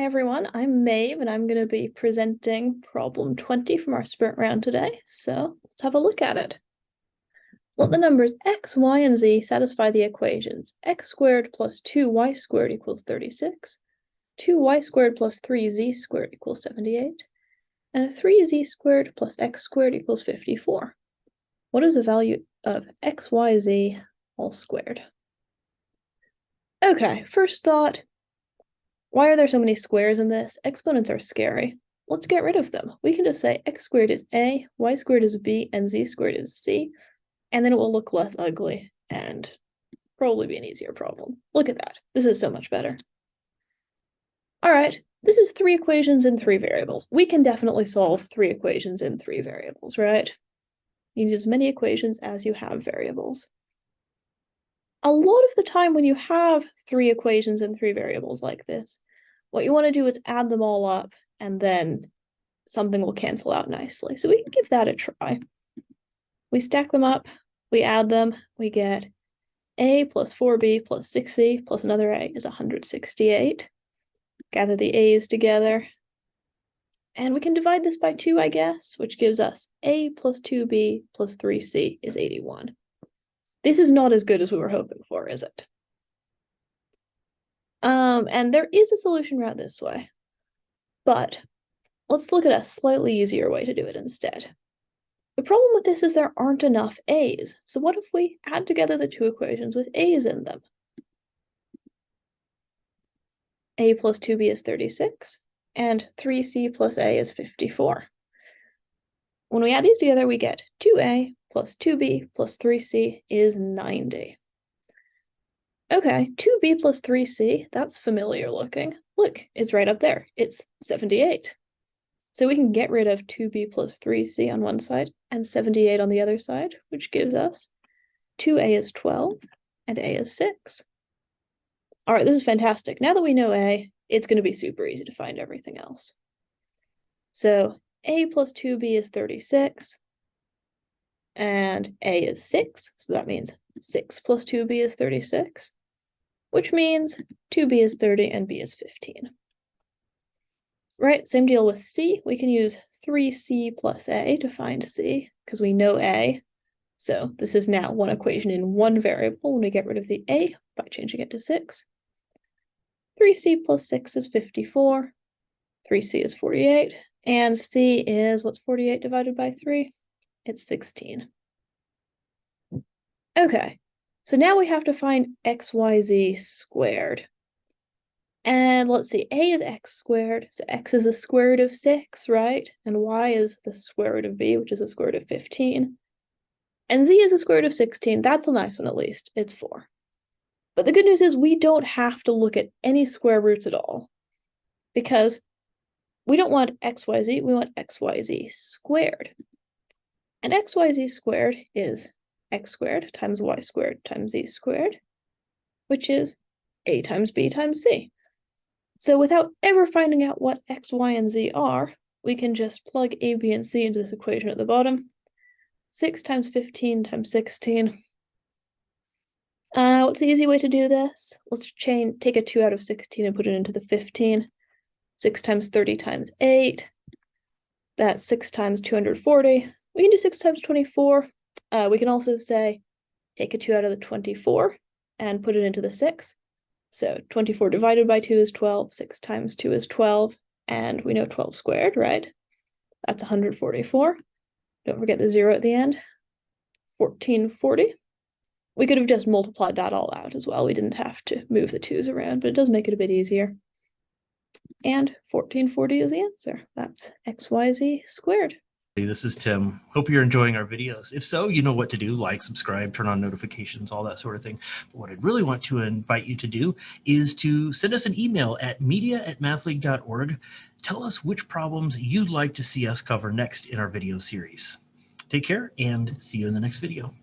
Hi everyone, I'm Maeve and I'm going to be presenting problem 20 from our sprint round today. So let's have a look at it. Let the numbers x, y, and z satisfy the equations x squared plus 2y squared equals 36, 2y squared plus 3z squared equals 78, and 3z squared plus x squared equals 54. What is the value of x, y, z all squared? Okay, first thought. Why are there so many squares in this? Exponents are scary. Let's get rid of them. We can just say x squared is a, y squared is b, and z squared is c, and then it will look less ugly and probably be an easier problem. Look at that. This is so much better. All right, this is 3 equations in 3 variables. We can definitely solve 3 equations in 3 variables, right? You need as many equations as you have variables. A lot of the time when you have 3 equations in 3 variables like this, what you want to do is add them all up and then something will cancel out nicely. So we can give that a try. We stack them up, we add them, we get a plus 4b plus 6c plus another a is 168. Gather the a's together. And we can divide this by 2, I guess, which gives us a plus 2b plus 3c is 81. This is not as good as we were hoping for, is it? And there is a solution route this way, but let's look at a slightly easier way to do it instead. The problem with this is there aren't enough a's. So what if we add together the 2 equations with a's in them? A plus 2b is 36, and 3c plus a is 54. When we add these together, we get 2a plus 2b plus 3c is 90. Okay, 2b plus 3c, that's familiar looking. Look, it's right up there. It's 78. So we can get rid of 2b plus 3c on one side and 78 on the other side, which gives us 2a is 12 and a is 6. All right, this is fantastic. Now that we know a, it's going to be super easy to find everything else. So a plus 2b is 36, and a is 6, so that means 6 plus 2b is 36, which means 2b is 30 and b is 15. Right, same deal with c. We can use 3c plus a to find c, because we know a. So this is now one equation in one variable when we get rid of the a by changing it to 6. 3c plus 6 is 54. 3c is 48. And c is, what's 48 divided by 3? It's 16. Okay, so now we have to find xyz squared. And let's see, a is x squared, so x is the square root of 6, right? And y is the square root of b, which is the square root of 15. And z is the square root of 16. That's a nice one, at least. It's 4. But the good news is we don't have to look at any square roots at all, because we don't want xyz, we want xyz squared. And xyz squared is x squared times y squared times z squared, which is a times b times c. So without ever finding out what x, y, and z are, we can just plug a, b, and c into this equation at the bottom. 6 times 15 times 16. What's the easy way to do this? Let's take a 2 out of 16 and put it into the 15. 6 times 30 times 8. That's 6 times 240. We can do 6 times 24. We can also say, take a 2 out of the 24 and put it into the 6. So 24 divided by 2 is 12. 6 times 2 is 12. And we know 12 squared, right? That's 144. Don't forget the 0 at the end. 1440. We could have just multiplied that all out as well. We didn't have to move the 2's around, but it does make it a bit easier. And 1440 is the answer. That's xyz squared. Hey, this is Tim. Hope you're enjoying our videos. If so, you know what to do. Like, subscribe, turn on notifications, all that sort of thing. But what I'd really want to invite you to do is to send us an email at media@mathleague.org. Tell us which problems you'd like to see us cover next in our video series. Take care and see you in the next video.